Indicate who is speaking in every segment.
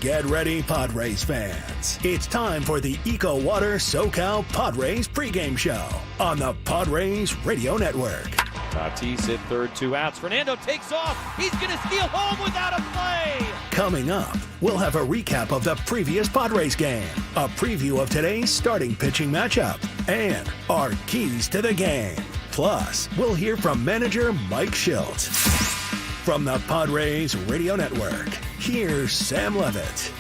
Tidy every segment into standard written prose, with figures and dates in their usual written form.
Speaker 1: Get ready, Padres fans. It's time for the EcoWater SoCal Padres pregame show on the Padres Radio Network.
Speaker 2: Tatis hit third, 2 outs. Fernando takes off. He's going to steal home without a play.
Speaker 1: Coming up, we'll have a recap of the previous Padres game, a preview of today's starting pitching matchup, and our keys to the game. Plus, we'll hear from manager Mike Shildt. From the Padres Radio Network, here's Sam Levitt.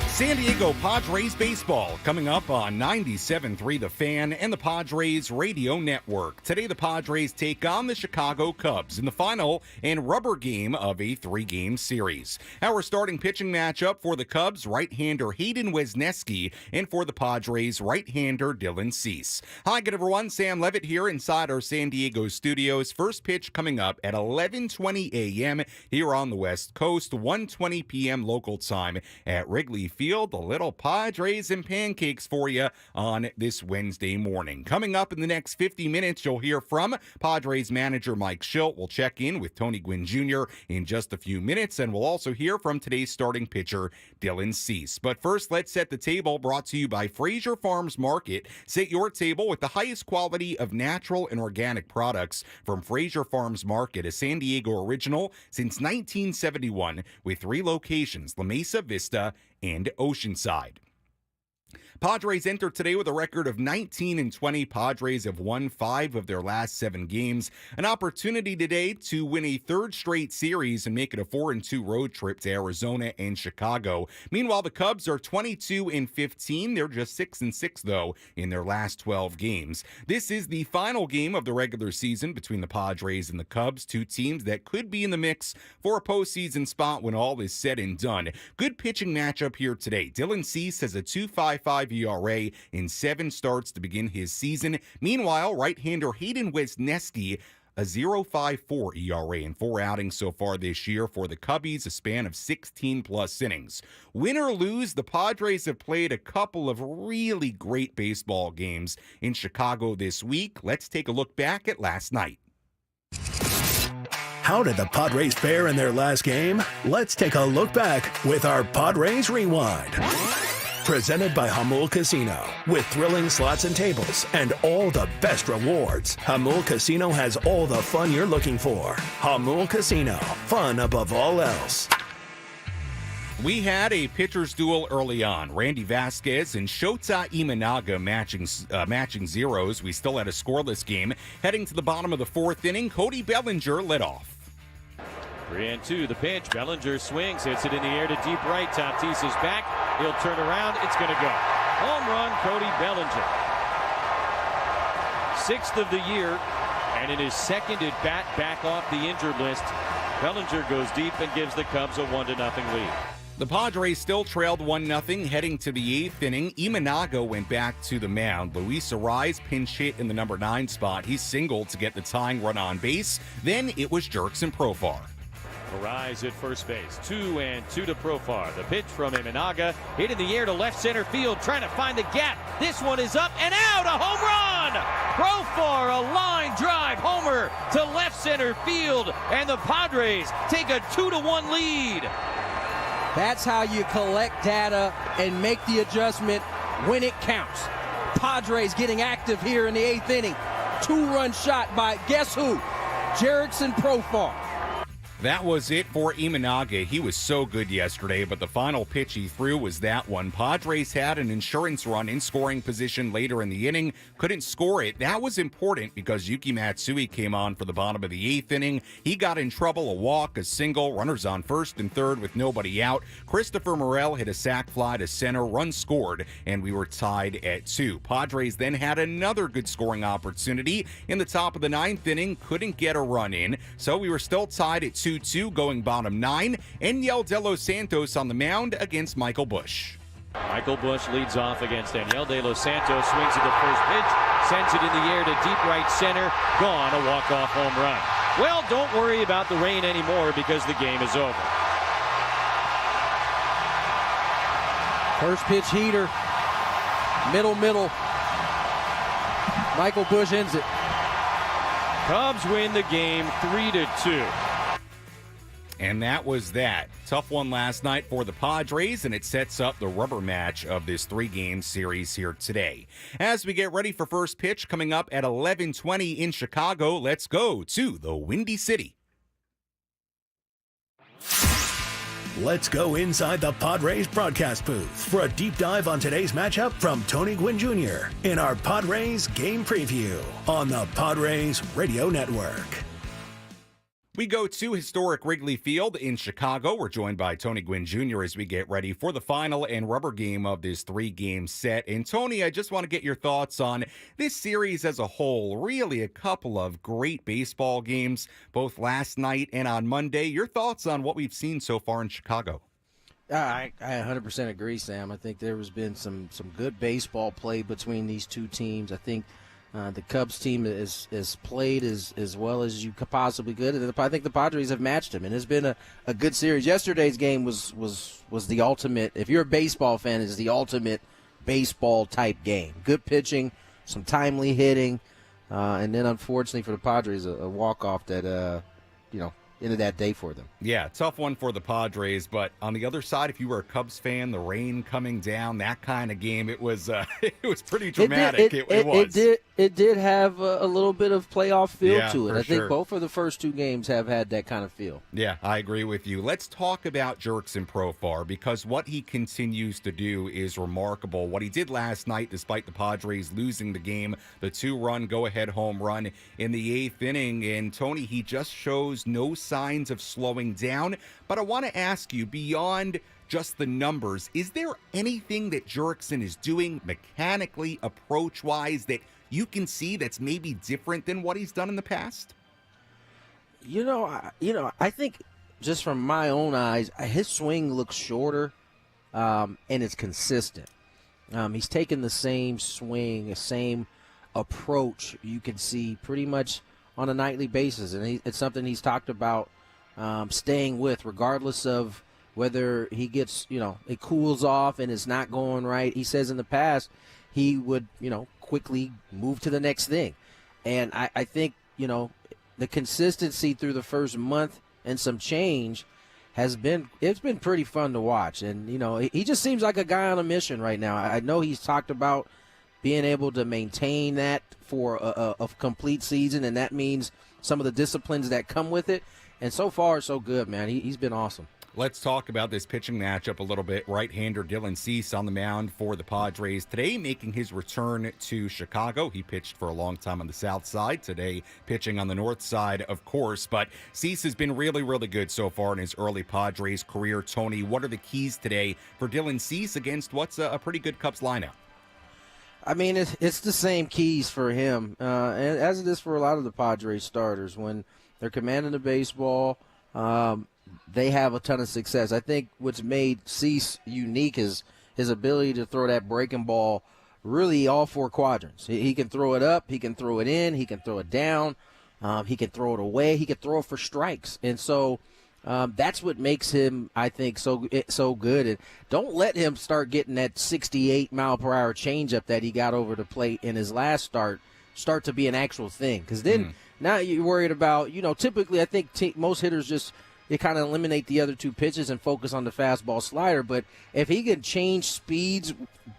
Speaker 3: San Diego Padres baseball coming up on 97.3 The Fan and the Padres Radio Network. Today the Padres take on the Chicago Cubs in the final and rubber game of a 3-game series. Our starting pitching matchup for the Cubs, right-hander Hayden Wesneski, and for the Padres, right-hander Dylan Cease. Hi, good everyone. Sam Levitt here inside our San Diego studios. First pitch coming up at 11:20 a.m. here on the West Coast, 1:20 p.m. local time at Wrigley Field. The little Padres and pancakes for you on this Wednesday morning. Coming up in the next 50 minutes, you'll hear from Padres manager Mike Shildt. We'll check in with Tony Gwynn Jr. in just a few minutes, and we'll also hear from today's starting pitcher, Dylan Cease. But first, let's set the table, brought to you by Fraser Farms Market. Set your table with the highest quality of natural and organic products from Fraser Farms Market, a San Diego original since 1971, with 3 locations, La Mesa, Vista, and Oceanside. Padres enter today with a record of 19-20. Padres have won 5 of their last 7 games. An opportunity today to win a 3rd straight series and make it a 4-2 road trip to Arizona and Chicago. Meanwhile, the Cubs are 22-15. They're just 6-6, though, in their last 12 games. This is the final game of the regular season between the Padres and the Cubs, 2 teams that could be in the mix for a postseason spot when all is said and done. Good pitching matchup here today. Dylan Cease has a 2.55 ERA in 7 starts to begin his season. Meanwhile, right-hander Hayden Wesneski, a 0.54 ERA in 4 outings so far this year for the Cubbies, a span of 16-plus innings. Win or lose, the Padres have played a couple of really great baseball games in Chicago this week. Let's take a look back at last night.
Speaker 1: How did the Padres fare in their last game? Let's take a look back with our Padres Rewind. Presented by Hamul Casino. With thrilling slots and tables and all the best rewards, Hamul Casino has all the fun you're looking for. Hamul Casino. Fun above all else.
Speaker 3: We had a pitcher's duel early on. Randy Vasquez and Shota Imanaga matching zeros. We still had a scoreless game. Heading to the bottom of the 4th inning, Cody Bellinger led off.
Speaker 2: 3-2, the pitch. Bellinger swings, hits it in the air to deep right. Tatis is back. He'll turn around. It's going to go. Home run, Cody Bellinger. 6th of the year, and in his 2nd at bat back off the injured list, Bellinger goes deep and gives the Cubs a 1-0 lead.
Speaker 3: The Padres still trailed 1-0 heading to the 8th inning. Imanaga went back to the mound. Luis Arraez pinch hit in the number 9 spot. He singled to get the tying run on base. Then it was Jerks and Profar.
Speaker 2: Arraez at first base. 2-2 to Profar. The pitch from Imanaga. Hit in the air to left center field. Trying to find the gap. This one is up and out. A home run! Profar, a line drive homer to left center field. And the Padres take a 2-1 lead.
Speaker 4: That's how you collect data and make the adjustment when it counts. Padres getting active here in the 8th inning. 2-run shot by, guess who? Jerickson Profar.
Speaker 3: That was it for Imanaga. He was so good yesterday, but the final pitch he threw was that one. Padres had an insurance run in scoring position later in the inning. Couldn't score it. That was important because Yuki Matsui came on for the bottom of the 8th inning. He got in trouble, a walk, a single, runners on 1st and 3rd with nobody out. Christopher Morel hit a sac fly to center, run scored, and we were tied at 2. Padres then had another good scoring opportunity in the top of the 9th inning. Couldn't get a run in, so we were still tied at 2-2 going bottom 9. Enyel De Los Santos on the mound against Michael Busch.
Speaker 2: Michael Busch leads off against Enyel De Los Santos, swings at the first pitch, sends it in the air to deep right center, gone, a walk-off home run. Well, don't worry about the rain anymore because the game is over.
Speaker 4: First pitch heater, middle. Michael Busch ends it.
Speaker 2: Cubs win the game 3-2.
Speaker 3: And that was that. Tough one last night for the Padres, and it sets up the rubber match of this 3-game series here today. As we get ready for first pitch coming up at 11:20 in Chicago, let's go to the Windy City.
Speaker 1: Let's go inside the Padres broadcast booth for a deep dive on today's matchup from Tony Gwynn Jr. in our Padres game preview on the Padres Radio Network.
Speaker 3: We go to historic Wrigley Field in Chicago. We're joined by Tony Gwynn Jr. as we get ready for the final and rubber game of this 3-game set. And Tony, I just want to get your thoughts on this series as a whole. Really a couple of great baseball games, both last night and on Monday. Your thoughts on what we've seen so far in Chicago?
Speaker 4: I 100% agree, Sam. I think there has been some good baseball play between these two teams. I think the Cubs team is played as well as you could possibly could, and I think the Padres have matched them, and it's been a good series. Yesterday's game was the ultimate. If you're a baseball fan, it's the ultimate baseball type game. Good pitching, some timely hitting, and then unfortunately for the Padres, a walk off that ended that day for them.
Speaker 3: Yeah, tough one for the Padres, but on the other side, if you were a Cubs fan, the rain coming down, that kind of game, it was pretty dramatic.
Speaker 4: It did have a little bit of playoff feel to it. I think
Speaker 3: sure.
Speaker 4: both of the first two games have had that kind of feel.
Speaker 3: Yeah, I agree with you. Let's talk about Jurickson Profar, because what he continues to do is remarkable. What he did last night, despite the Padres losing the game, the 2-run go-ahead home run in the 8th inning, and Tony, he just shows no signs of slowing down. But I want to ask you, beyond just the numbers, is there anything that Jurickson is doing mechanically, approach-wise, that you can see that's maybe different than what he's done in the past?
Speaker 4: I think just from my own eyes, his swing looks shorter, and it's consistent. He's taken the same swing, the same approach you can see pretty much on a nightly basis, and it's something he's talked about staying with, regardless of whether he gets, it cools off and it's not going right. He says in the past he would, quickly move to the next thing. And I think, the consistency through the first month and some change it's been pretty fun to watch. And, he just seems like a guy on a mission right now. I know he's talked about being able to maintain that for a complete season, and that means some of the disciplines that come with it. And so far, so good, man. He's been awesome.
Speaker 3: Let's talk about this pitching matchup a little bit. Right-hander Dylan Cease on the mound for the Padres today, making his return to Chicago. He pitched for a long time on the south side. Today, pitching on the north side, of course. But Cease has been really, really good so far in his early Padres career. Tony, what are the keys today for Dylan Cease against what's a pretty good Cubs lineup?
Speaker 4: I mean, it's the same keys for him, and as it is for a lot of the Padres starters. When they're commanding the baseball, they have a ton of success. I think what's made Cease unique is his ability to throw that breaking ball really all 4 quadrants. He can throw it up, he can throw it in, he can throw it down, he can throw it away, he can throw it for strikes. And so that's what makes him, I think, so good. And don't let him start getting that 68-mile-per-hour changeup that he got over the plate in his last start to be an actual thing. Because then now you're worried about, typically I think most hitters just they kind of eliminate the other 2 pitches and focus on the fastball slider. But if he can change speeds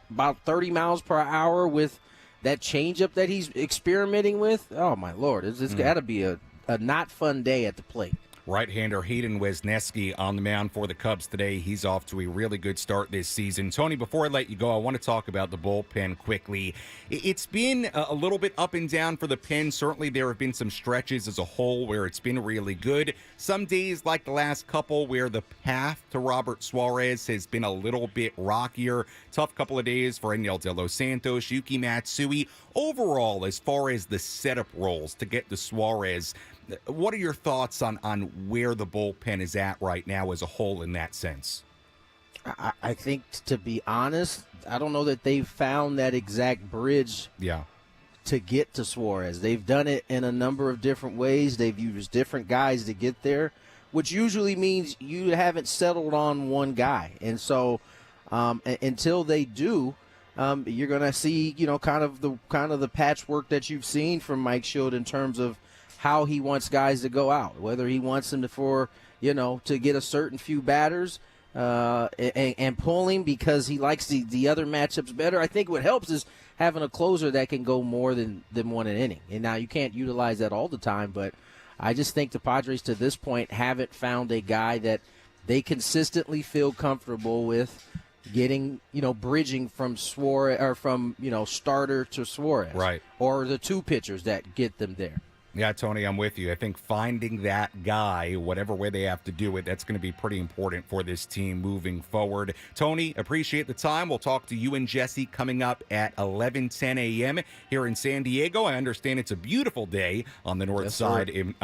Speaker 4: about 30 miles per hour with that changeup that he's experimenting with, oh, my Lord, it's got to be a not fun day at the plate.
Speaker 3: Right-hander Hayden Wesneski on the mound for the Cubs today. He's off to a really good start this season. Tony, before I let you go, I want to talk about the bullpen quickly. It's been a little bit up and down for the pen. Certainly there have been some stretches as a whole where it's been really good. Some days, like the last couple, where the path to Robert Suarez has been a little bit rockier. Tough couple of days for Enyel De Los Santos, Yuki Matsui. Overall, as far as the setup roles to get to Suarez, what are your thoughts on where the bullpen is at right now as a whole in that sense?
Speaker 4: I think, to be honest, I don't know that they've found that exact bridge to get to Suarez. They've done it in a number of different ways. They've used different guys to get there, which usually means you haven't settled on one guy. And so until they do, you're going to see, kind of the patchwork that you've seen from Mike Shildt in terms of how he wants guys to go out, whether he wants them to get a certain few batters and pull him because he likes the other matchups better. I think what helps is having a closer that can go more than one an inning. And now you can't utilize that all the time, but I just think the Padres to this point haven't found a guy that they consistently feel comfortable with getting, bridging from Suarez or from, starter to Suarez.
Speaker 3: Right.
Speaker 4: Or the two pitchers that get them there.
Speaker 3: Yeah, Tony, I'm with you. I think finding that guy, whatever way they have to do it, that's going to be pretty important for this team moving forward. Tony, appreciate the time. We'll talk to you and Jesse coming up at 11:10 a.m. here in San Diego. I understand it's a beautiful day on the north side in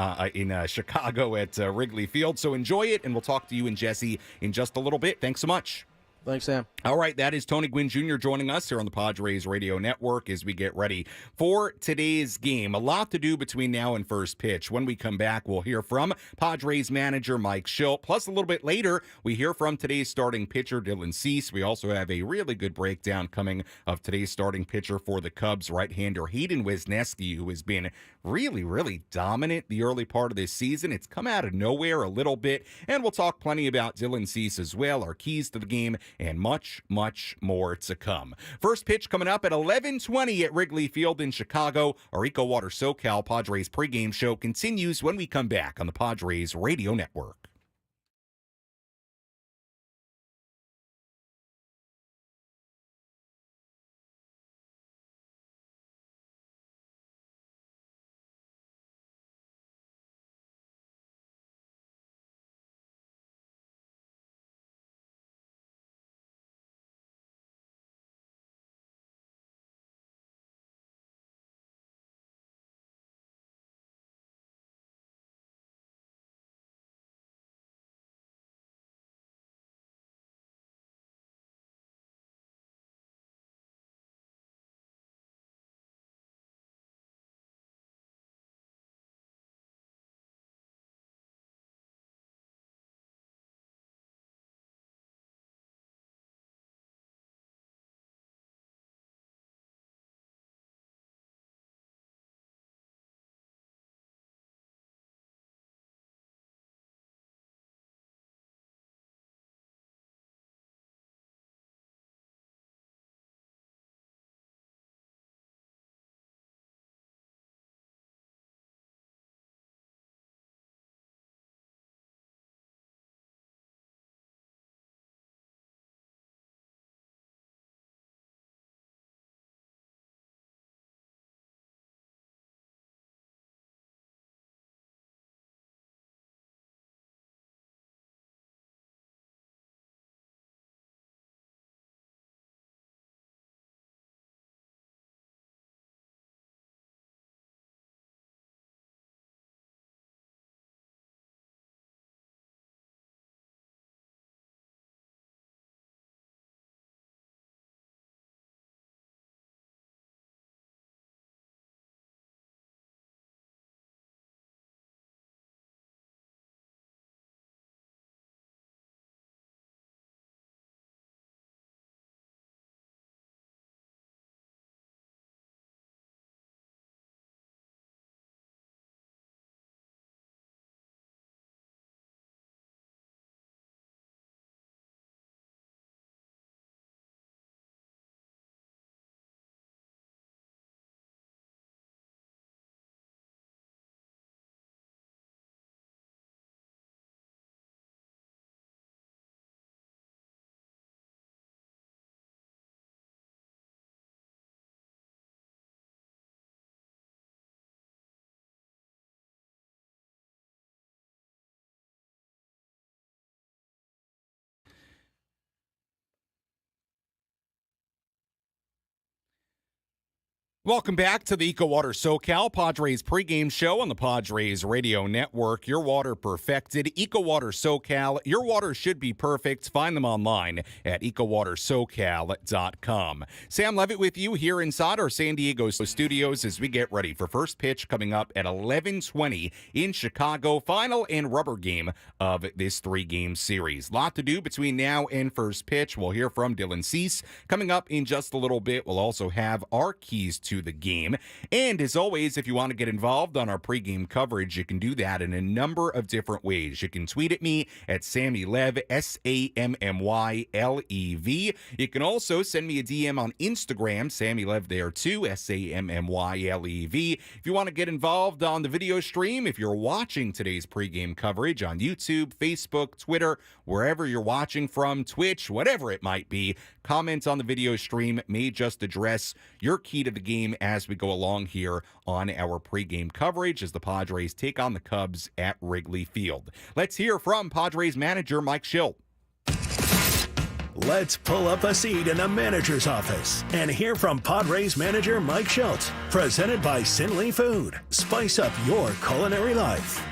Speaker 3: Chicago at Wrigley Field. So enjoy it, and we'll talk to you and Jesse in just a little bit. Thanks so much.
Speaker 4: Thanks, Sam.
Speaker 3: All right, that is Tony Gwynn Jr. joining us here on the Padres Radio Network as we get ready for today's game. A lot to do between now and first pitch. When we come back, we'll hear from Padres manager Mike Shildt. Plus, a little bit later, we hear from today's starting pitcher Dylan Cease. We also have a really good breakdown coming of today's starting pitcher for the Cubs, right-hander Hayden Wesneski, who has been really, really dominant the early part of this season. It's come out of nowhere a little bit, and we'll talk plenty about Dylan Cease as well, our keys to the game, and much, much more to come. First pitch coming up at 11:20 at Wrigley Field in Chicago. Our EcoWater SoCal Padres pregame show continues when we come back on the Padres Radio Network. Welcome back to the EcoWater SoCal Padres pregame show on the Padres Radio Network. Your water perfected. EcoWater SoCal. Your water should be perfect. Find them online at EcoWaterSoCal.com. Sam Levitt with you here inside our San Diego studios as we get ready for first pitch coming up at 11:20 in Chicago. Final and rubber game of this three-game series. Lot to do between now and first pitch. We'll hear from Dylan Cease coming up in just a little bit. We'll also have our keys to into the game. And as always, if you want to get involved on our pregame coverage, you can do that in a number of different ways. You can tweet at me at SammyLev, SammyLev. You can also send me a DM on Instagram, SammyLev there too, SammyLev. If you want to get involved on the video stream, if you're watching today's pregame coverage on YouTube, Facebook, Twitter, wherever you're watching from, Twitch, whatever it might be, comments on the video stream may just address your key to the game as we go along here on our pregame coverage as the Padres take on the Cubs at Wrigley Field. Let's hear from Padres manager Mike Shildt.
Speaker 1: Let's pull up a seat in the manager's office and hear from Padres manager Mike Shildt. Presented by Sinley Food. Spice up your culinary life.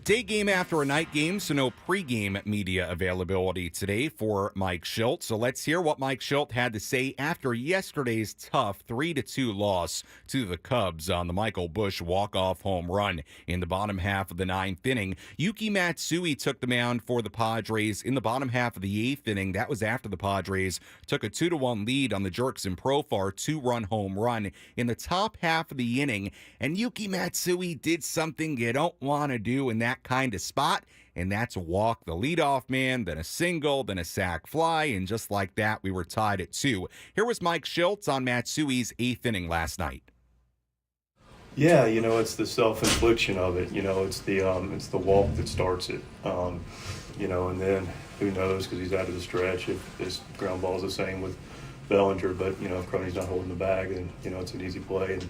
Speaker 3: Day game after a night game, so no pregame media availability today for Mike Shildt. So let's hear what Mike Shildt had to say after yesterday's tough 3-2 loss to the Cubs on the Michael Busch walk-off home run in the bottom half of the ninth inning. Yuki Matsui took the mound for the Padres in the bottom half of the eighth inning. That was after the Padres took a 2-1 lead on the Jerks and Profar 2-run home run in the top half of the inning. And Yuki Matsui did something you don't want to do in that kind of spot, and that's a walk the leadoff man, then a single, then a sac fly, and just like that, we were tied at 2. Here was Mike Shildt on Matsui's eighth inning last night.
Speaker 5: Yeah, it's the self-infliction of it. It's the walk that starts it. And then who knows, because he's out of the stretch, if this ground ball is the same with Bellinger, but, if Croney's not holding the bag, then, it's an easy play, and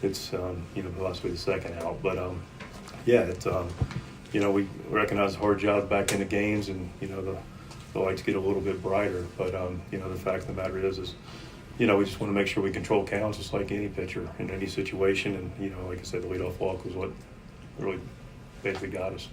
Speaker 5: it's, possibly the second out. But, yeah, it's, we recognize the hard job back in the games, and, the lights get a little bit brighter. But, the fact of the matter is, we just want to make sure we control counts just like any pitcher in any situation. And, like I said, the leadoff walk was what really basically got us.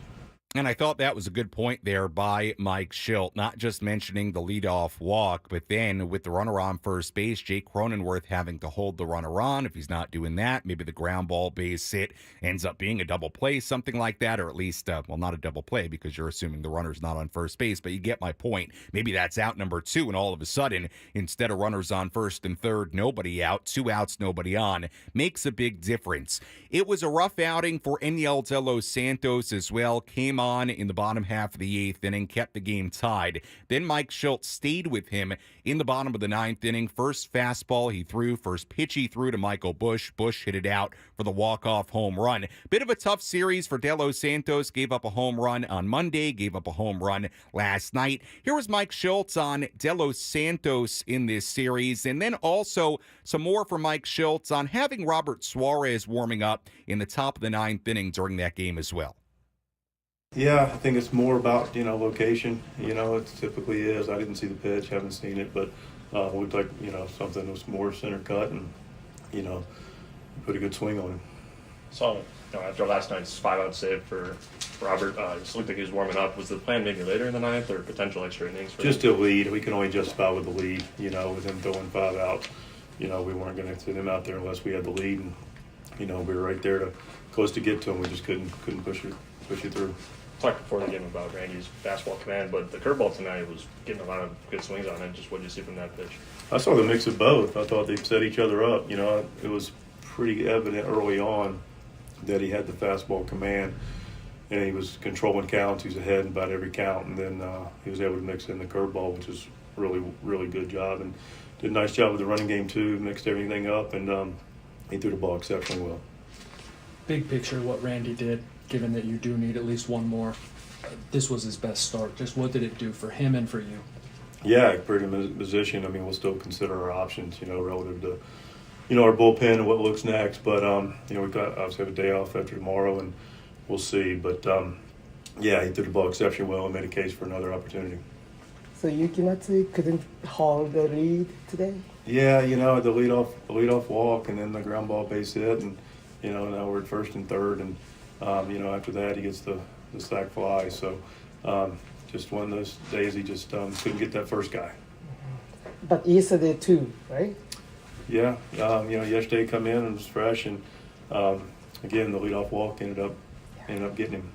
Speaker 3: And I thought that was a good point there by Mike Shildt, not just mentioning the leadoff walk, but then with the runner on first base, Jake Cronenworth having to hold the runner on. If he's not doing that, maybe the ground ball base hit ends up being a double play, something like that, or at least, not a double play because you're assuming the runner's not on first base, but you get my point. Maybe that's out number 2, and all of a sudden, instead of runners on first and third, nobody out, 2 outs, nobody on, makes a big difference. It was a rough outing for Enyel De Los Santos as well, came on in the bottom half of the eighth inning, kept the game tied. Then Mike Shildt stayed with him in the bottom of the ninth inning. First fastball he threw, first pitch he threw to Michael Busch. Busch hit it out for the walk-off home run. Bit of a tough series for De Los Santos. Gave up a home run on Monday, gave up a home run last night. Here was Mike Shildt on De Los Santos in this series, and then also some more from Mike Shildt on having Robert Suarez warming up in the top of the ninth inning during that game as well.
Speaker 5: Yeah, I think it's more about, location. It typically is. I didn't see the pitch, haven't seen it, but it looked like, something that was more center cut and, put a good swing on him.
Speaker 6: So, after last night's 5-out save for Robert, it just looked like he was warming up. Was the plan maybe later in the ninth or potential extra innings?
Speaker 5: Just a lead. We can only justify with the lead, with him throwing 5 out. We weren't going to send him out there unless we had the lead. And, we were right there close to get to him. We just couldn't push it through.
Speaker 6: Talked before the game about Randy's fastball command, but the curveball tonight was getting a lot of good swings on it. Just what did you see from that pitch?
Speaker 5: I saw the mix of both. I thought they set each other up. It was pretty evident early on that he had the fastball command, and he was controlling counts. He was ahead in about every count, and then he was able to mix in the curveball, which is really, really good job, and did a nice job with the running game too. Mixed everything up, and he threw the ball exceptionally well.
Speaker 7: Big picture, what Randy did, given that you do need at least one more, this was his best start. Just what did it do for him and for you?
Speaker 5: Yeah, put him in a position. I mean, we'll still consider our options, relative to, our bullpen and what looks next. But, we've got obviously have a day off after tomorrow, and we'll see. But, yeah, he threw the ball exceptionally well and made a case for another opportunity.
Speaker 8: So Yuki Matsui couldn't hold the lead today?
Speaker 5: Yeah, the leadoff walk and then the ground ball base hit, and, now we're at first and third, and after that he gets the sac fly. So just one of those days he just couldn't get that first guy.
Speaker 8: But yesterday too, right?
Speaker 5: Yeah, yesterday come in and was fresh, and again the leadoff walk ended up getting him.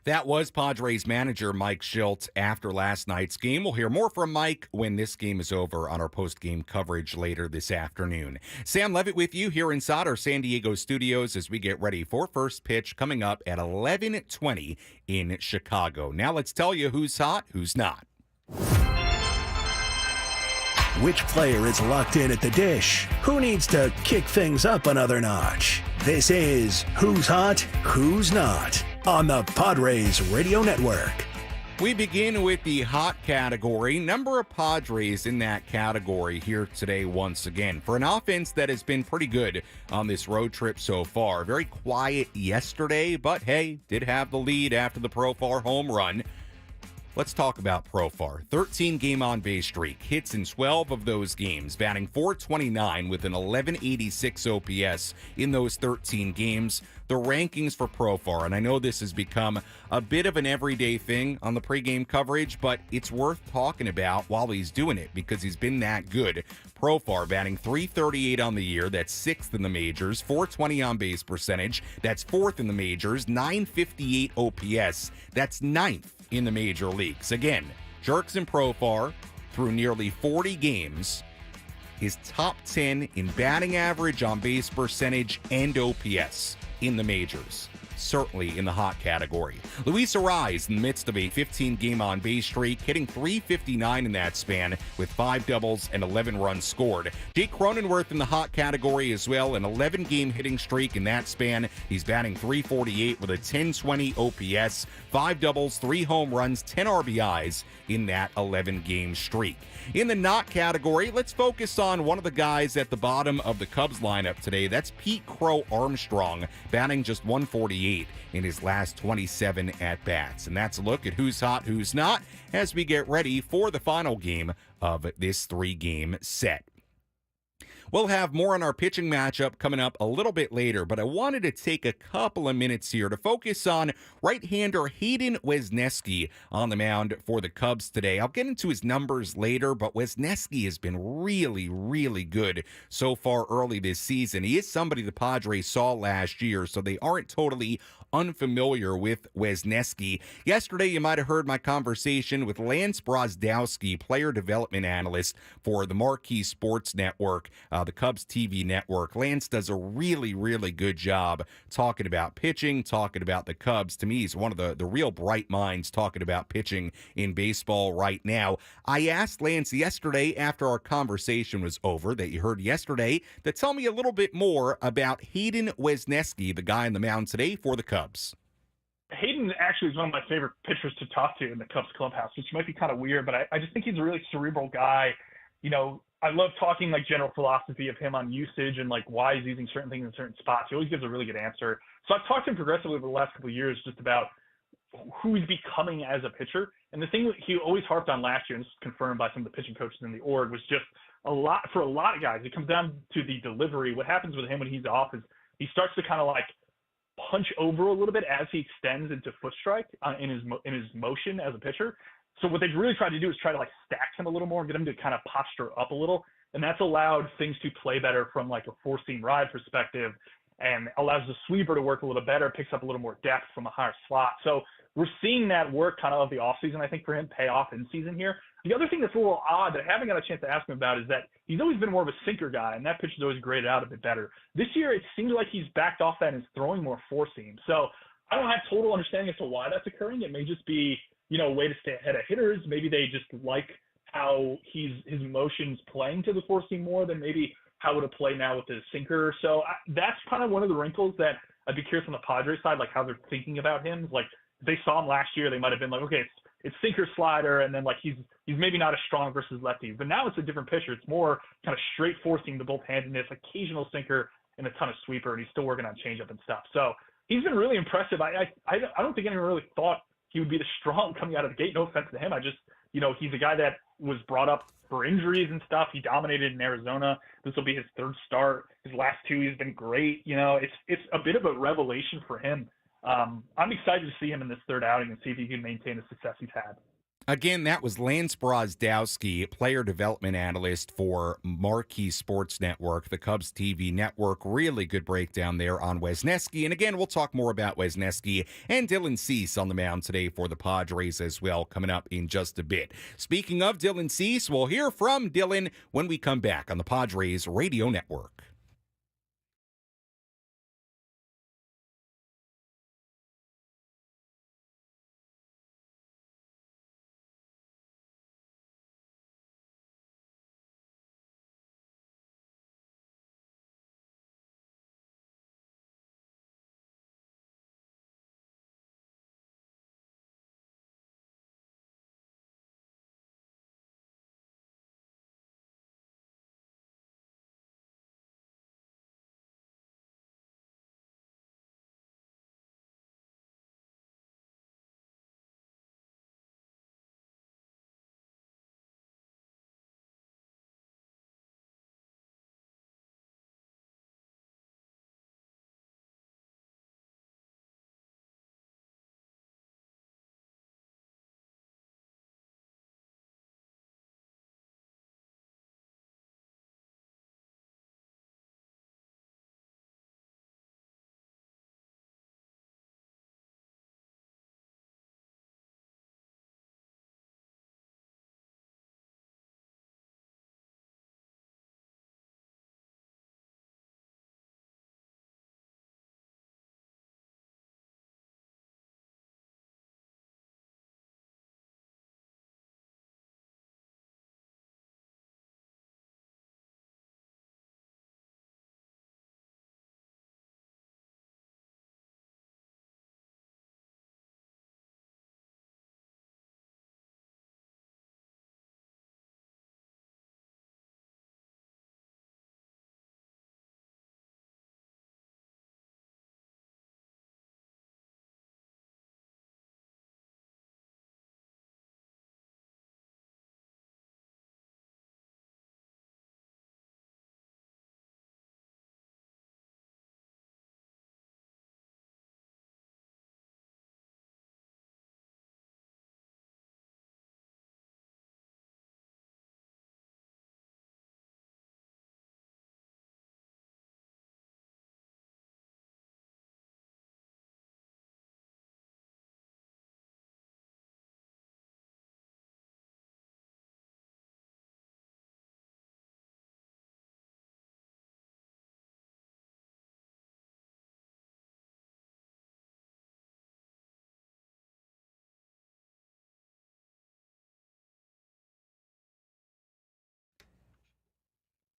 Speaker 3: That was Padres manager Mike Shildt after last night's game. We'll hear more from Mike when this game is over on our post-game coverage later this afternoon. Sam Levitt with you here inside our San Diego studios as we get ready for first pitch coming up at 11:20 in Chicago. Now let's tell you who's hot, who's not.
Speaker 1: Which player is locked in at the dish? Who needs to kick things up another notch? This is Who's Hot, Who's Not on the Padres Radio Network.
Speaker 3: We begin with the hot category. Number of Padres in that category here today once again. For an offense that has been pretty good on this road trip so far. Very quiet yesterday, but hey, did have the lead after the Profar home run. Let's talk about Profar. 13-game on-base streak. Hits in 12 of those games, batting .429 with an 1186 OPS in those 13 games. The rankings for Profar, and I know this has become a bit of an everyday thing on the pregame coverage, but it's worth talking about while he's doing it because he's been that good. Profar batting .338 on the year. That's 6th in the majors. .420 on-base percentage. That's 4th in the majors. .958 OPS. That's 9th in the major leagues. Again, Jurickson Profar, through nearly 40 games, is top 10 in batting average, on base percentage, and OPS in the majors. Certainly in the hot category. Luis Arraez in the midst of a 15-game on-base streak, hitting .359 in that span with 5 doubles and 11 runs scored. Jake Cronenworth in the hot category as well, an 11-game hitting streak in that span. He's batting .348 with a 1020 OPS, 5 doubles, 3 home runs, 10 RBIs in that 11-game streak. In the not category, let's focus on one of the guys at the bottom of the Cubs lineup today. That's Pete Crow Armstrong, batting just .148 in his last 27 at-bats. And that's a look at who's hot, who's not, as we get ready for the final game of this 3-game set. We'll have more on our pitching matchup coming up a little bit later, but I wanted to take a couple of minutes here to focus on right-hander Hayden Wesneski on the mound for the Cubs today. I'll get into his numbers later, but Wesneski has been really, really good so far early this season. He is somebody the Padres saw last year, so they aren't totally unfamiliar with Wesneski. Yesterday, you might have heard my conversation with Lance Brozdowski, player development analyst for the Marquee Sports Network, the Cubs TV network. Lance does a really, really good job talking about pitching, talking about the Cubs. To me, he's one of the real bright minds talking about pitching in baseball right now. I asked Lance yesterday after our conversation was over that you heard yesterday to tell me a little bit more about Hayden Wesneski, the guy on the mound today for the Cubs.
Speaker 9: Hayden actually is one of my favorite pitchers to talk to in the Cubs clubhouse, which might be kind of weird, but I just think he's a really cerebral guy. You know, I love talking like general philosophy of him on usage and like why he's using certain things in certain spots. He always gives a really good answer. So I've talked to him progressively over the last couple of years just about who he's becoming as a pitcher. And the thing he always harped on last year, and this is confirmed by some of the pitching coaches in the org, was just for a lot of guys, it comes down to the delivery. What happens with him when he's off is he starts to kind of like punch over a little bit as he extends into foot strike in his motion as a pitcher. So what they've really tried to do is try to like stack him a little more and get him to kind of posture up a little. And that's allowed things to play better from like a 4-seam ride perspective and allows the sweeper to work a little better, picks up a little more depth from a higher slot. So we're seeing that work kind of the offseason, I think, for him pay off in season here. The other thing that's a little odd that I haven't got a chance to ask him about is that he's always been more of a sinker guy, and that pitch is always graded out a bit better. This year, it seems like he's backed off that and is throwing more 4-seam. So I don't have total understanding as to why that's occurring. It may just be, you know, a way to stay ahead of hitters. Maybe they just like how his motion's playing to the 4-seam more than maybe how would it play now with the sinker. So that's kind of one of the wrinkles that I'd be curious on the Padres side, like how they're thinking about him. Like if they saw him last year, they might have been like, okay, it's sinker slider, and then like he's maybe not as strong versus lefty. But now it's a different pitcher. It's more kind of straight forcing the both-handedness, occasional sinker, and a ton of sweeper, and he's still working on changeup and stuff. So he's been really impressive. I don't think anyone really thought he would be this strong coming out of the gate. No offense to him. I just, you know, he's a guy that was brought up for injuries and stuff. He dominated in Arizona. This will be his 3rd start. His last 2, he's been great. You know, it's a bit of a revelation for him. I'm excited to see him in this 3rd outing and see if he can maintain the success he's had.
Speaker 3: Again, that was Lance Brozdowski, player development analyst for Marquee Sports Network, the Cubs TV network. Really good breakdown there on Wesneski. And again, we'll talk more about Wesneski and Dylan Cease on the mound today for the Padres as well, coming up in just a bit. Speaking of Dylan Cease, we'll hear from Dylan when we come back on the Padres Radio Network.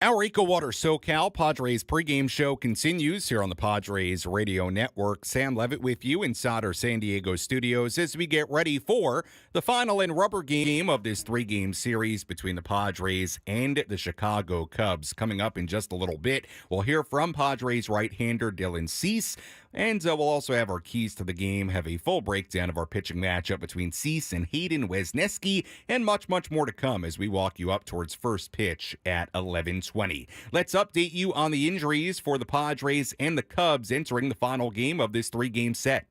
Speaker 3: Our EcoWater SoCal Padres pregame show continues here on the Padres Radio Network. Sam Levitt with you inside our San Diego studios as we get ready for the final and rubber game of this three-game series between the Padres and the Chicago Cubs. Coming up in just a little bit, we'll hear from Padres right-hander Dylan Cease, and we'll also have our keys to the game, have a full breakdown of our pitching matchup between Cease and Hayden Wesneski, and much, much more to come as we walk you up towards first pitch at 11:20. Let's update you on the injuries for the Padres and the Cubs entering the final game of this three-game set.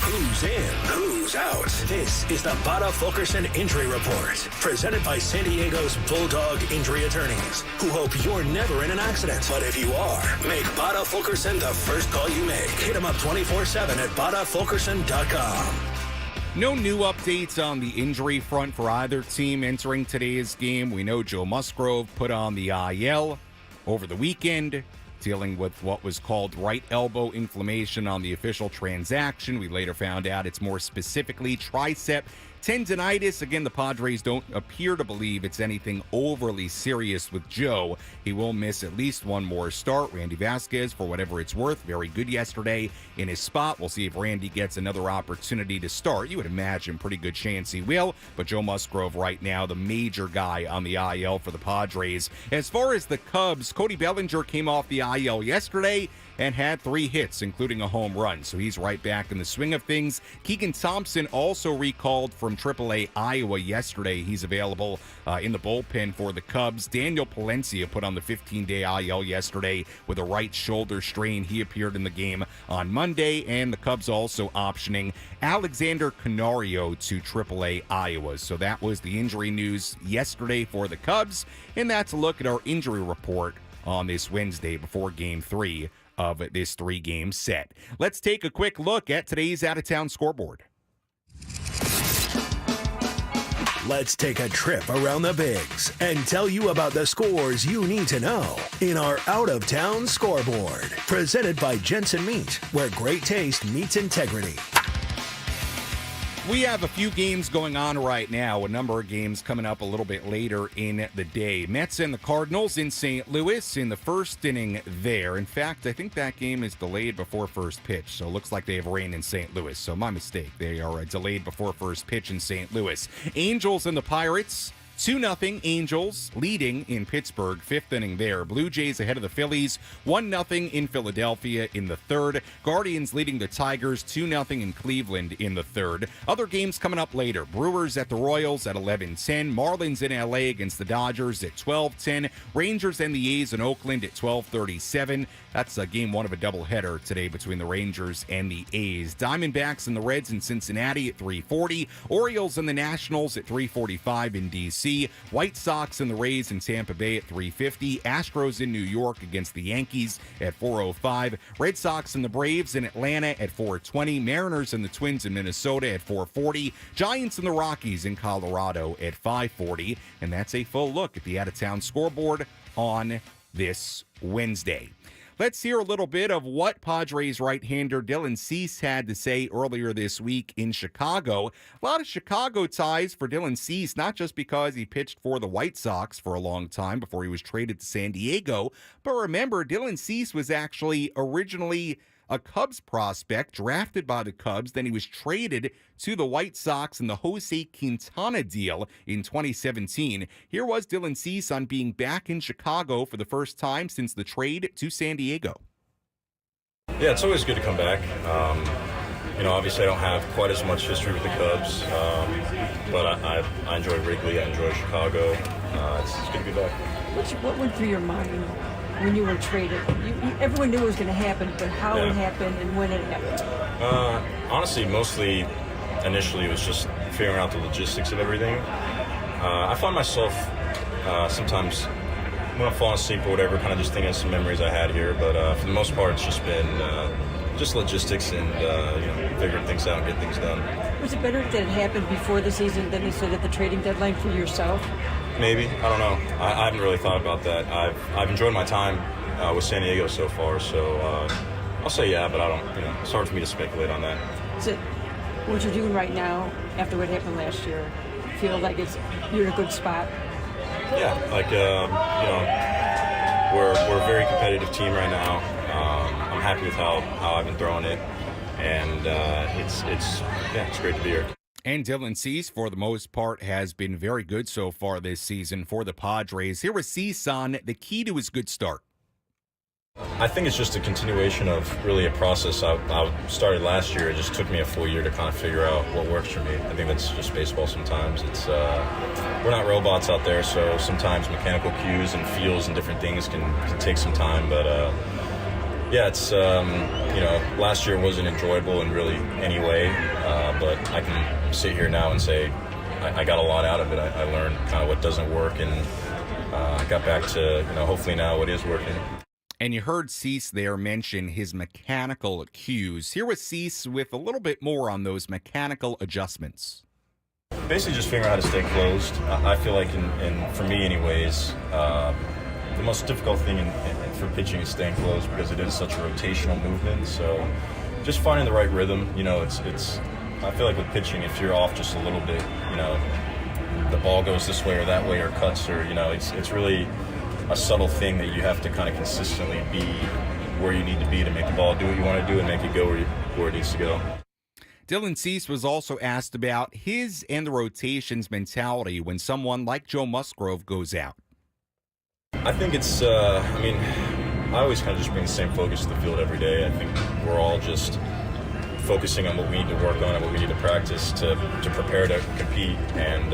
Speaker 1: Who's in? Who's out? This is the Bada Fulkerson Injury Report, presented by San Diego's Bulldog Injury Attorneys, who hope you're never in an accident. But if you are, make Bada Fulkerson the first call you make. Hit them up 24/7 at BadaFulkerson.com.
Speaker 3: No new updates on the injury front for either team entering today's game. We know Joe Musgrove put on the IL over the weekend, dealing with what was called right elbow inflammation on the official transaction. We later found out it's more specifically tricep tendinitis. Again, the Padres don't appear to believe it's anything overly serious with Joe. He will miss at least one more start. Randy Vasquez, for whatever it's worth, very good yesterday in his spot. We'll see if Randy gets another opportunity to start. You would imagine pretty good chance he will, but Joe Musgrove right now, the major guy on the IL for the Padres. As far as the Cubs, Cody Bellinger came off the IL yesterday and had 3 hits, including a home run, so he's right back in the swing of things. Keegan Thompson also recalled for from AAA Iowa yesterday. He's available in the bullpen for the Cubs. Daniel Palencia put on the 15-day IL yesterday with a right shoulder strain. He appeared in the game on Monday, and the Cubs also optioning Alexander Canario to AAA Iowa. So that was the injury news yesterday for the Cubs, and that's a look at our injury report on this Wednesday before Game 3 of this 3-game set. Let's take a quick look at today's out-of-town scoreboard.
Speaker 1: Let's take a trip around the Bigs and tell you about the scores you need to know in our out-of-town scoreboard. Presented by Jensen Meat, where great taste meets integrity.
Speaker 3: We have a few games going on right now, a number of games coming up a little bit later in the day. Mets and the Cardinals in St. Louis in the first inning there. In fact, I think that game is delayed before first pitch, so it looks like they have rain in St. Louis. So my mistake. They are delayed before first pitch in St. Louis. Angels and the Pirates. 2-0 Angels leading in Pittsburgh, fifth inning there. Blue Jays ahead of the Phillies, 1-0 in Philadelphia in the third. Guardians leading the Tigers, 2-0 in Cleveland in the third. Other games coming up later. Brewers at the Royals at 11:10. Marlins in LA against the Dodgers at 12:10. Rangers and the A's in Oakland at 12:37. That's game one of a doubleheader today between the Rangers and the A's. Diamondbacks and the Reds in Cincinnati at 3:40. Orioles and the Nationals at 3:45 in D.C. White Sox and the Rays in Tampa Bay at 3:50. Astros in New York against the Yankees at 4:05. Red Sox and the Braves in Atlanta at 4:20. Mariners and the Twins in Minnesota at 4:40. Giants and the Rockies in Colorado at 5:40. And that's a full look at the out-of-town scoreboard on this Wednesday. Let's hear a little bit of what Padres right-hander Dylan Cease had to say earlier this week in Chicago. A lot of Chicago ties for Dylan Cease, not just because he pitched for the White Sox for a long time before he was traded to San Diego, but remember, Dylan Cease was actually originally a Cubs prospect drafted by the Cubs. Then he was traded to the White Sox in the Jose Quintana deal in 2017. Here was Dylan Cease on being back in Chicago for the first time since the trade to San Diego.
Speaker 10: Yeah, it's always good to come back. Obviously I don't have quite as much history with the Cubs, but I enjoy Wrigley, I enjoy Chicago. It's good to be back.
Speaker 11: What went through your mind when you were traded? Everyone knew it was going to happen, but how it happened and when it happened?
Speaker 10: Honestly, mostly initially it was just figuring out the logistics of everything. I find myself sometimes when I'm falling asleep or whatever, kind of just thinking of some memories I had here, but for the most part it's just been just logistics and figuring things out and getting things done.
Speaker 11: Was it better that it happened before the season than instead of the trading deadline for yourself?
Speaker 10: Maybe. I don't know. I haven't really thought about that. I've enjoyed my time with San Diego so far, so I'll say yeah, but I don't. It's hard for me to speculate on that.
Speaker 11: Is it what you're doing right now after what happened last year? Feel like you're in a good spot?
Speaker 10: Yeah, we're a very competitive team right now. I'm happy with how I've been throwing it, and it's great to be here.
Speaker 3: And Dylan Cease, for the most part, has been very good so far this season for the Padres. Here was Cease on the key to his good start.
Speaker 10: I think it's just a continuation of really a process I started last year. It just took me a full year to kind of figure out what works for me. I think that's just baseball sometimes. It's we're not robots out there, so sometimes mechanical cues and feels and different things can take some time. But it's last year wasn't enjoyable in really any way, but I can sit here now and say I got a lot out of it. I learned kind of what doesn't work, and I got back to hopefully now what is working.
Speaker 3: And you heard Cease there mention his mechanical cues. Here was Cease with a little bit more on those mechanical adjustments.
Speaker 10: Basically just figuring out how to stay closed. I feel like, for me anyways, the most difficult thing for pitching is staying closed because it is such a rotational movement. So just finding the right rhythm, it's I feel like with pitching, if you're off just a little bit, the ball goes this way or that way or cuts or, it's really a subtle thing that you have to kind of consistently be where you need to be to make the ball do what you want to do and make it go where it needs to go.
Speaker 3: Dylan Cease was also asked about his and the rotations mentality when someone like Joe Musgrove goes out.
Speaker 10: I think it's, I always kind of just bring the same focus to the field every day. I think we're all just focusing on what we need to work on and what we need to practice to prepare to compete. And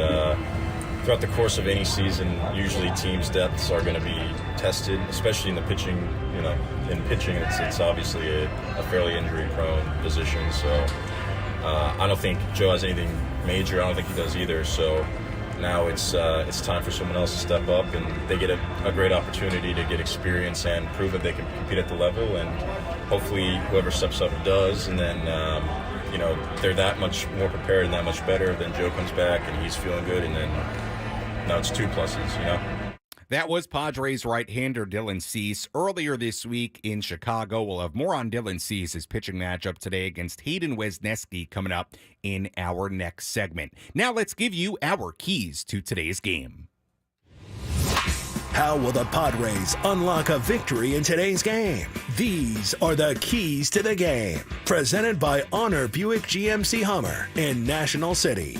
Speaker 10: throughout the course of any season, usually teams' depths are going to be tested, especially in the pitching. In pitching, it's obviously a fairly injury-prone position. So I don't think Joe has anything major. I don't think he does either. So now it's time for someone else to step up, and they get a great opportunity to get experience and prove that they can compete at the level. And hopefully, whoever steps up does, and then they're that much more prepared and that much better. Then Joe comes back and he's feeling good, and then now it's 2 pluses.
Speaker 3: That was Padres right-hander Dylan Cease earlier this week in Chicago. We'll have more on Dylan Cease's pitching matchup today against Hayden Wesneski coming up in our next segment. Now let's give you our keys to today's game.
Speaker 1: How will the Padres unlock a victory in today's game? These are the keys to the game. Presented by Honor Buick GMC Hummer in National City.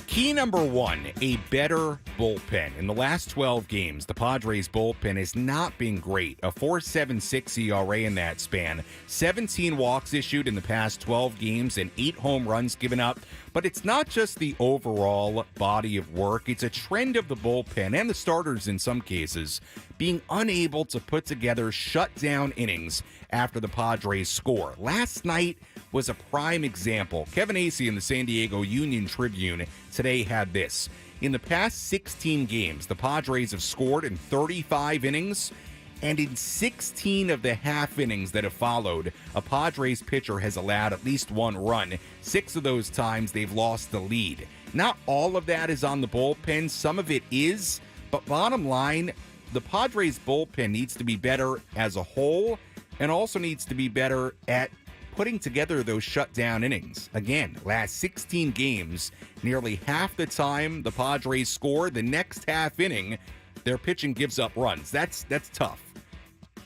Speaker 3: Key number 1, a better bullpen. In the last 12 games, the Padres bullpen has not been great. A 4.76 ERA in that span. 17 walks issued in the past 12 games and 8 home runs given up. But it's not just the overall body of work. It's a trend of the bullpen and the starters in some cases being unable to put together shutdown innings after the Padres score. Last night was a prime example. Kevin Acee in the San Diego Union Tribune today had this. In the past 16 games, the Padres have scored in 35 innings, and in 16 of the half innings that have followed, a Padres pitcher has allowed at least 1 run. 6 of those times they've lost the lead. Not all of that is on the bullpen. Some of it is, but bottom line, the Padres bullpen needs to be better as a whole and also needs to be better at putting together those shutdown innings. Again, last 16 games, nearly half the time the Padres score, the next half inning, their pitching gives up runs. That's tough.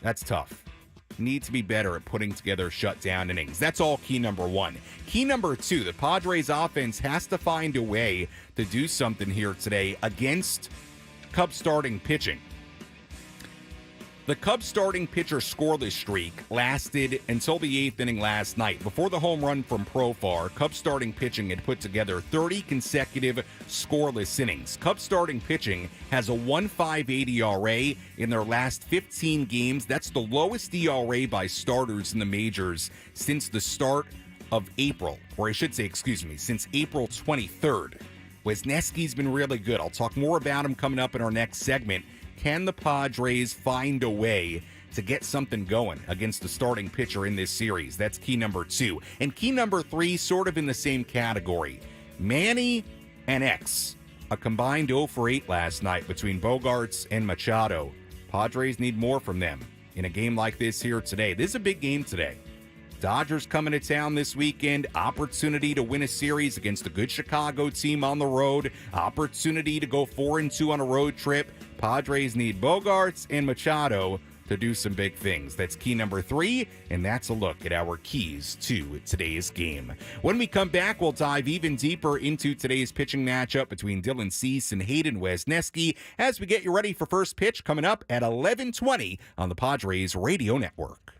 Speaker 3: That's tough. Need to be better at putting together shutdown innings. That's all key number 1. Key number 2, the Padres offense has to find a way to do something here today against Cubs starting pitching. The Cubs starting pitcher scoreless streak lasted until the 8th inning last night. Before the home run from Profar, Cubs starting pitching had put together 30 consecutive scoreless innings. Cubs starting pitching has a 1.58 ERA in their last 15 games. That's the lowest ERA by starters in the majors since the start of April, or I should say, since April 23rd. Wesneski's been really good. I'll talk more about him coming up in our next segment. Can the Padres find a way to get something going against the starting pitcher in this series? That's key number 2. And key number 3, sort of in the same category. Manny and X, a combined 0 for 8 last night between Bogaerts and Machado. Padres need more from them in a game like this here today. This is a big game today. Dodgers coming to town this weekend. Opportunity to win a series against a good Chicago team on the road. Opportunity to go 4-2 on a road trip. Padres need Bogaerts and Machado to do some big things. That's key number 3, and that's a look at our keys to today's game. When we come back, we'll dive even deeper into today's pitching matchup between Dylan Cease and Hayden Wesneski as we get you ready for first pitch coming up at 11:20 on the Padres Radio Network.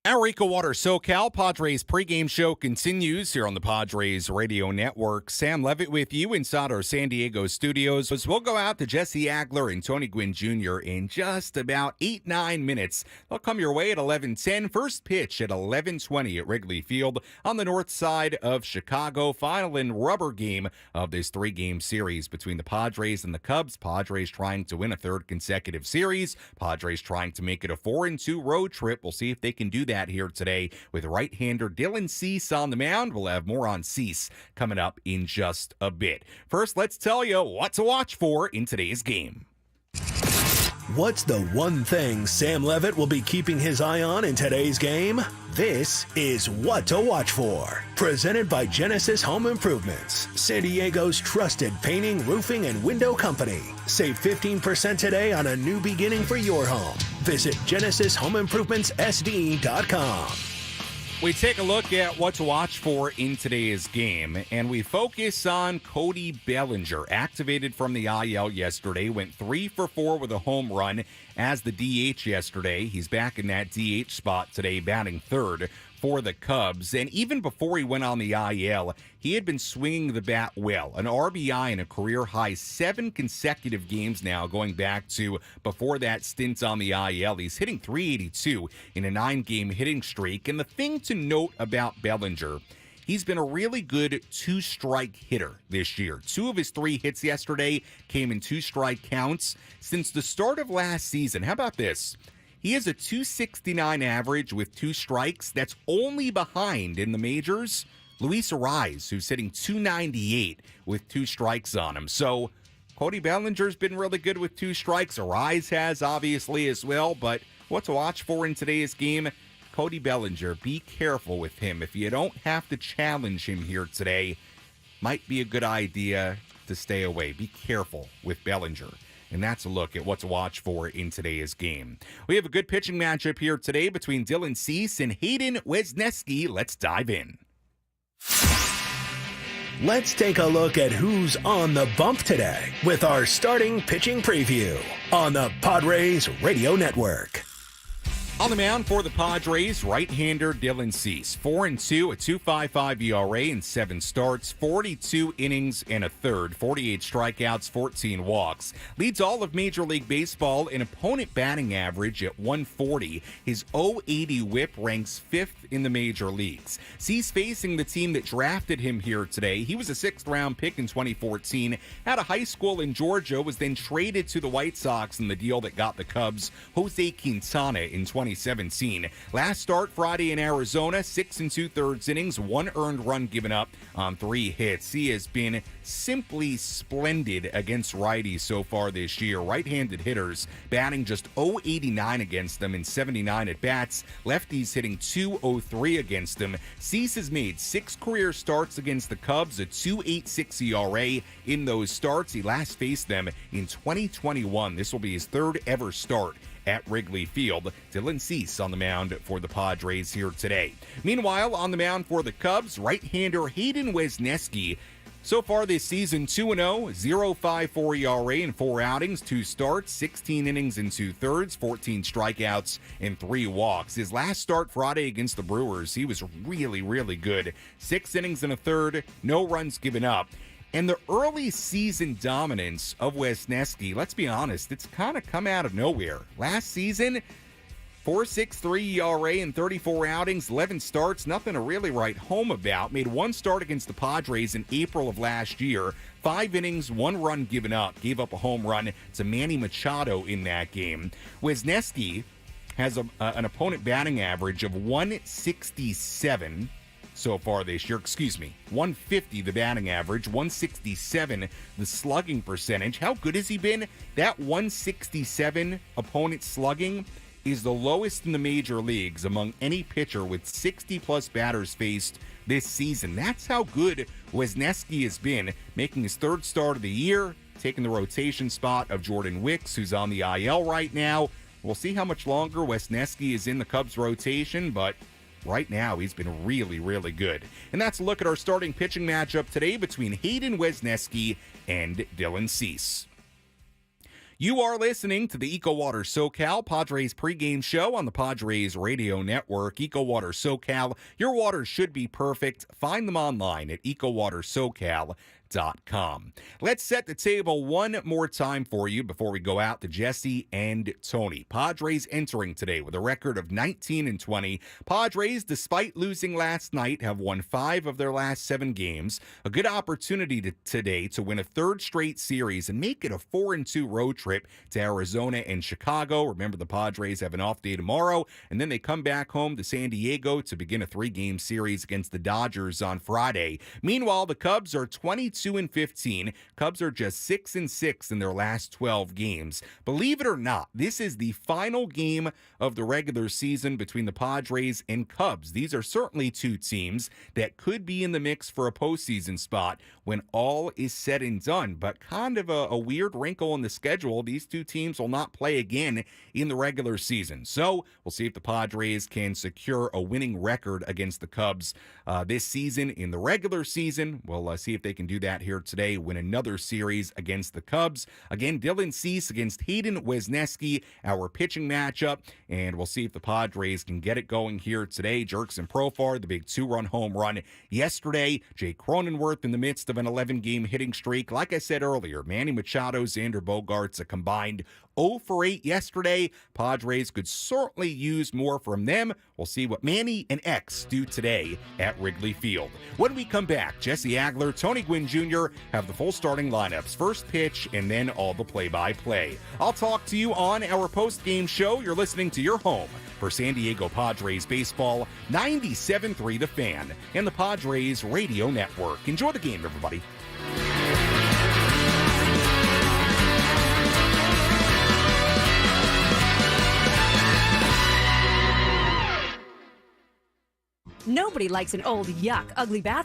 Speaker 3: Our EcoWater SoCal Padres pregame show continues here on the Padres Radio Network. Sam Levitt with you inside our San Diego studios. As we'll go out to Jesse Agler and Tony Gwynn Jr. in just about 8-9 minutes. They'll come your way at 11:10. First pitch at 11:20 at Wrigley Field on the north side of Chicago. Final and rubber game of this 3-game series between the Padres and the Cubs. Padres trying to win a third consecutive series. Padres trying to make it a 4-2 road trip. We'll see if they can do that here today with right-hander Dylan Cease on the mound. We'll have more on Cease coming up in just a bit. First, let's tell you what to watch for in today's game.
Speaker 1: What's the one thing Sam Levitt will be keeping his eye on in today's game? This is What to Watch For. Presented by Genesis Home Improvements, San Diego's trusted painting, roofing, and window company. Save 15% today on a new beginning for your home. Visit GenesisHomeImprovementsSD.com.
Speaker 3: We take a look at what to watch for in today's game, and we focus on Cody Bellinger. Activated from the IL yesterday, went 3 for 4 with a home run as the DH yesterday. He's back in that DH spot today, batting third for the Cubs. And even before he went on the IL, he had been swinging the bat well. An RBI in a career-high 7 consecutive games now, going back to before that stint on the IL. He's hitting .382 in a 9-game hitting streak. And the thing to note about Bellinger, he's been a really good 2-strike hitter this year. 2 of his 3 hits yesterday came in 2-strike counts. Since the start of last season, how about this? He has a .269 average with 2 strikes. That's only behind in the majors Luis Arraez, who's hitting .298 with 2 strikes on him. So Cody Bellinger's been really good with 2 strikes. Arraez has, obviously, as well. But what to watch for in today's game? Cody Bellinger, be careful with him. If you don't have to challenge him here today, might be a good idea to stay away. Be careful with Bellinger. And that's a look at what to watch for in today's game. We have a good pitching matchup here today between Dylan Cease and Hayden Wesneski. Let's dive in.
Speaker 1: Let's take a look at who's on the bump today with our starting pitching preview on the Padres Radio Network.
Speaker 3: On the mound for the Padres, right-hander Dylan Cease. 4-2, a 2.55 ERA in 7 starts, 42 innings and a third, 48 strikeouts, 14 walks. Leads all of Major League Baseball in opponent batting average at 140. His .080 whip ranks 5th in the major leagues. Cease facing the team that drafted him here today. He was a 6th-round pick in 2014, had a high school in Georgia, was then traded to the White Sox in the deal that got the Cubs Jose Quintana in 2017. Last start Friday in Arizona, 6 2/3 innings, 1 earned run given up on 3 hits. He has been simply splendid against righties so far this year. Right-handed hitters batting just .089 against them in 79 at-bats. Lefties hitting .203 against them. Cease has made 6 career starts against the Cubs, a .286 ERA in those starts. He last faced them in 2021. This will be his 3rd ever start at Wrigley Field. Dylan Cease on the mound for the Padres here today. Meanwhile, on the mound for the Cubs, right-hander Hayden Wesneski. So far this season, 2-0, 0.54 ERA in 4 outings, 2 starts, 16 innings and 2/3, 14 strikeouts and 3 walks. His last start Friday against the Brewers, he was really, really good. 6 innings and a third, no runs given up. And the early season dominance of Wesneski, let's be honest, it's kind of come out of nowhere. Last season, 4.63 ERA in 34 outings, 11 starts, nothing to really write home about. Made 1 start against the Padres in April of last year. 5 innings, 1 run given up. Gave up a home run to Manny Machado in that game. Wesneski has an opponent batting average of 167 so far this year. 150 the batting average, 167 the slugging percentage. How good has he been? That 167 opponent slugging is the lowest in the major leagues among any pitcher with 60-plus batters faced this season. That's how good Wesneski has been, making his 3rd start of the year, taking the rotation spot of Jordan Wicks, who's on the IL right now. We'll see how much longer Wesneski is in the Cubs rotation, but right now he's been really, really good. And that's a look at our starting pitching matchup today between Hayden Wesneski and Dylan Cease. You are listening to the EcoWater SoCal Padres pregame show on the Padres Radio Network. EcoWater SoCal, your water should be perfect. Find them online at EcoWaterSoCal.com. Let's set the table one more time for you before we go out to Jesse and Tony. Padres entering today with a record of 19-20. Padres, despite losing last night, have won 5 of their last 7 games. A good opportunity today to win a third straight series and make it a 4-2 road trip to Arizona and Chicago. Remember, the Padres have an off day tomorrow, and then they come back home to San Diego to begin a 3-game series against the Dodgers on Friday. Meanwhile, the Cubs are 22-15. Cubs are just 6-6 in their last 12 games. Believe it or not, this is the final game of the regular season between the Padres and Cubs. These are certainly two teams that could be in the mix for a postseason spot when all is said and done. But kind of a weird wrinkle in the schedule. These two teams will not play again in the regular season. So we'll see if the Padres can secure a winning record against the Cubs this season in the regular season. We'll see if they can do that here today, win another series against the Cubs. Again, Dylan Cease against Hayden Wesneski, our pitching matchup, and we'll see if the Padres can get it going here today. Jerks and Profar, the big 2-run home run yesterday. Jake Cronenworth in the midst of an 11-game hitting streak. Like I said earlier, Manny Machado, Xander Bogaerts, a combined 0 for 8 yesterday. Padres could certainly use more from them. We'll see what Manny and X do today at Wrigley Field. When we come back, Jesse Agler, Tony Gwynn Jr. have the full starting lineups, first pitch, and then all the play-by-play. I'll talk to you on our post-game show. You're listening to your home for San Diego Padres baseball, 97.3 The Fan, and the Padres Radio Network. Enjoy the game, everybody.
Speaker 12: Nobody likes an old, yuck, ugly bathroom.